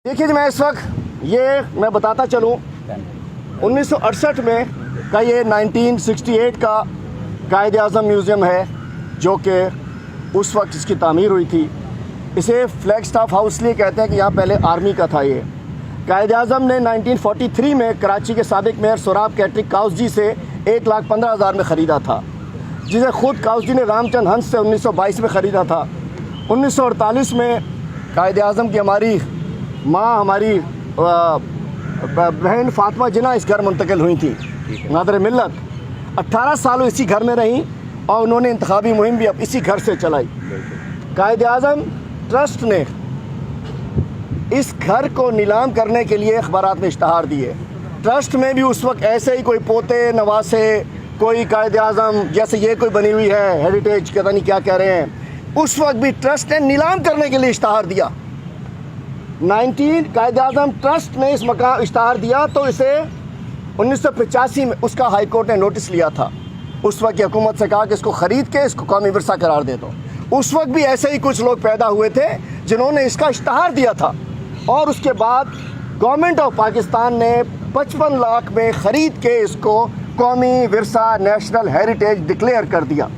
देखिए जी, मैं इस वक्त मैं बताता चलूँ 1968 में का ये 1968 का कायद आज़म म्यूज़ियम है, जो कि उस वक्त इसकी तामीर हुई थी। इसे फ्लैग स्टाफ हाउस लिए कहते हैं कि यहाँ पहले आर्मी का था। ये कायद आज़म ने 1943 में कराची के साबिक मेयर सोराब कैटरिक काउसजी से 1,15,000 में ख़रीदा था, जिसे ख़ुद काउसजी ने रामचंद हंस से 1922 में ख़रीदा था। 1948 में कायद आज़म की हमारी बहन फातिमा जिन्ना इस घर मुंतकिल हुई थी, नादर मिल्लत। 18 साल इसी घर में रहीं और उन्होंने इंतखाबी मुहिम भी अब इसी घर से चलाई। कायद आज़म ट्रस्ट ने इस घर को नीलाम करने के लिए अखबारात में इश्तहार दिए। ट्रस्ट में भी उस वक्त ऐसे ही कोई पोते नवासे, कोई कायद आज़म जैसे ये कोई बनी हुई है हेरिटेज, पता नहीं क्या कह रहे हैं, उस वक्त भी ट्रस्ट ने नीलाम करने के लिए इश्तहार दिया। कायद आज़म ट्रस्ट ने इस मकान इश्तहार दिया तो इसे 1985 में उसका हाई कोर्ट ने नोटिस लिया था। उस वक्त की हुकूमत से कहा कि इसको ख़रीद के इसको कौमी विरसा करार दे दो। उस वक्त भी ऐसे ही कुछ लोग पैदा हुए थे जिन्होंने इसका इश्तहार दिया था, और उसके बाद गवर्नमेंट ऑफ पाकिस्तान ने 55 लाख में ख़रीद के इसको कौमी विरसा नेशनल हेरिटेज डिक्लेयर कर दिया।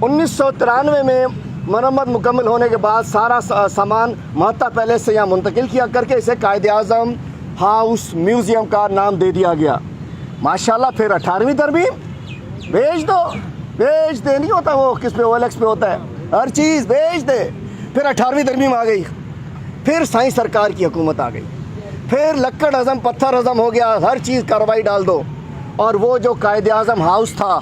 1993 में मरम्मत मुकम्मल होने के बाद सारा सामान महत्ता पैलेस से यहाँ मुंतकिल किया करके इसे कायद आज़म हाउस म्यूज़ियम का नाम दे दिया गया। माशाल्लाह, फिर 18वीं तरमीम बेच दे नहीं होता, वो किस पे OLX पे होता है, हर चीज़ बेच दे। फिर 18वीं तरमीम आ गई, फिर साईं सरकार की हुकूमत आ गई, फिर लक्कड़ हज़म पत्थर हज़म हो गया, हर चीज़ कार्रवाई डाल दो। और वो जो कायद आज़म हाउस था,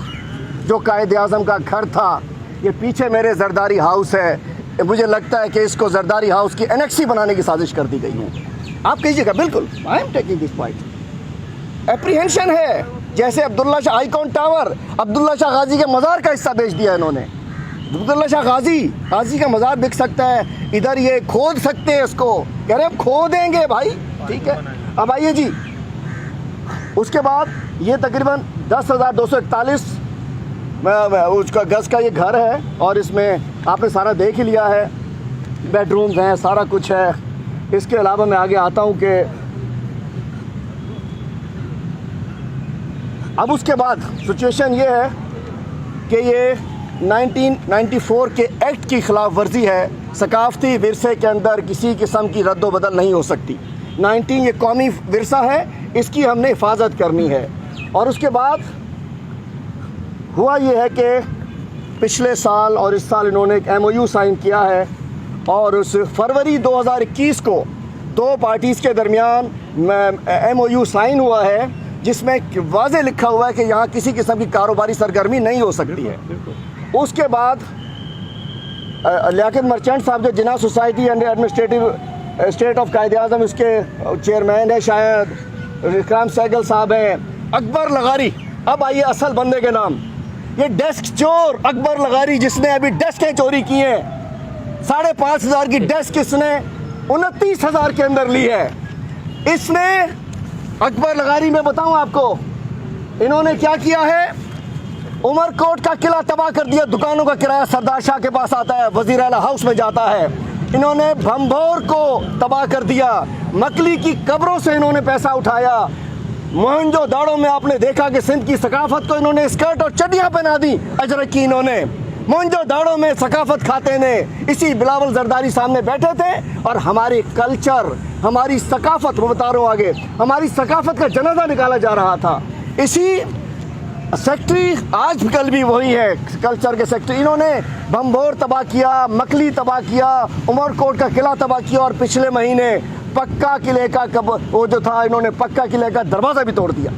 जो कायद आज़म का घर था, ये पीछे मेरे जरदारी हाउस है। मुझे लगता है कि इसको जरदारी हाउस की एनेक्सी बनाने की साजिश कर दी गई है। आप कहिएगा, बिल्कुल I am taking this point. Apprehension है, जैसे अब्दुल्ला शाह आइकॉन टावर, अब्दुल्ला शाह गाजी के मज़ार का हिस्सा बेच दिया इन्होंने। अब्दुल्ला शाह गाजी का मज़ार बिक सकता है, इधर ये खोद सकते हैं इसको, कह रहे हैं खोदेंगे भाई, ठीक है। अब आइए जी, उसके बाद ये तकरीबन 10,241 उसका गज का ये घर है, और इसमें आपने सारा देख ही लिया है, बेडरूम्स हैं, सारा कुछ है। इसके अलावा मैं आगे आता हूँ कि अब उसके बाद सिचुएशन ये है कि ये 1994 के एक्ट की खिलाफ वर्जी है। सकाफती विरसे के अंदर किसी किस्म की रद्द बदल नहीं हो सकती। 19 ये कौमी विरसा है, इसकी हमने हिफाजत करनी है। और उसके बाद हुआ ये है कि पिछले साल और इस साल इन्होंने एक MOU साइन किया है, और उस फरवरी 2021 को दो पार्टीज़ के दरमियान MOU साइन हुआ है, जिसमें वाज़े लिखा हुआ है कि यहाँ किसी किस्म की कारोबारी सरगर्मी नहीं हो सकती है। उसके बाद लियाकत मर्चेंट साहब जो Jinnah society and administrative state of Quaid Azam, इसके चेयरमैन है शायद इकराम सहगल साहब हैं, अकबर लगारी। अब आइए असल बंदे के नाम, ये डेस्क चोर अकबर लगारी, जिसने अभी डेस्कें चोरी की हैं। 5,500 की डेस्क इसने 29,000 के अंदर ली है। इसने अकबर लगारी में बताऊं आपको, इन्होंने क्या किया है, उमरकोट का किला तबाह कर दिया। दुकानों का किराया सरदार शाह के पास आता है, वजीर आला हाउस में जाता है। इन्होंने भंभौर को तबाह कर दिया, मकली की कब्रों से इन्होंने पैसा उठाया। मोहनजो दाड़ो में आपने देखा कि सिंध की सकाफत को इन्होंने स्कर्ट और चड्डियाँ पहना दी, अजरक की इन्होंने। मोहनजो दाड़ो में सकाफत खाते ने इसी बिलावल जरदारी सामने बैठे थे, और हमारे कल्चर, हमारी सकाफत, वो बता रहा हूँ आगे, हमारी सकाफत का जनाजा निकाला जा रहा था। इसी सेक्रेटरी आज कल भी वही है, कल्चर के सेक्रेटरी। इन्होंने भंभौर तबाह किया, मकली तबाह किया, उमरकोट का किला तबाह किया, और पिछले महीने पक्का किले का वो जो था, इन्होंने पक्का किले का दरवाज़ा भी तोड़ दिया।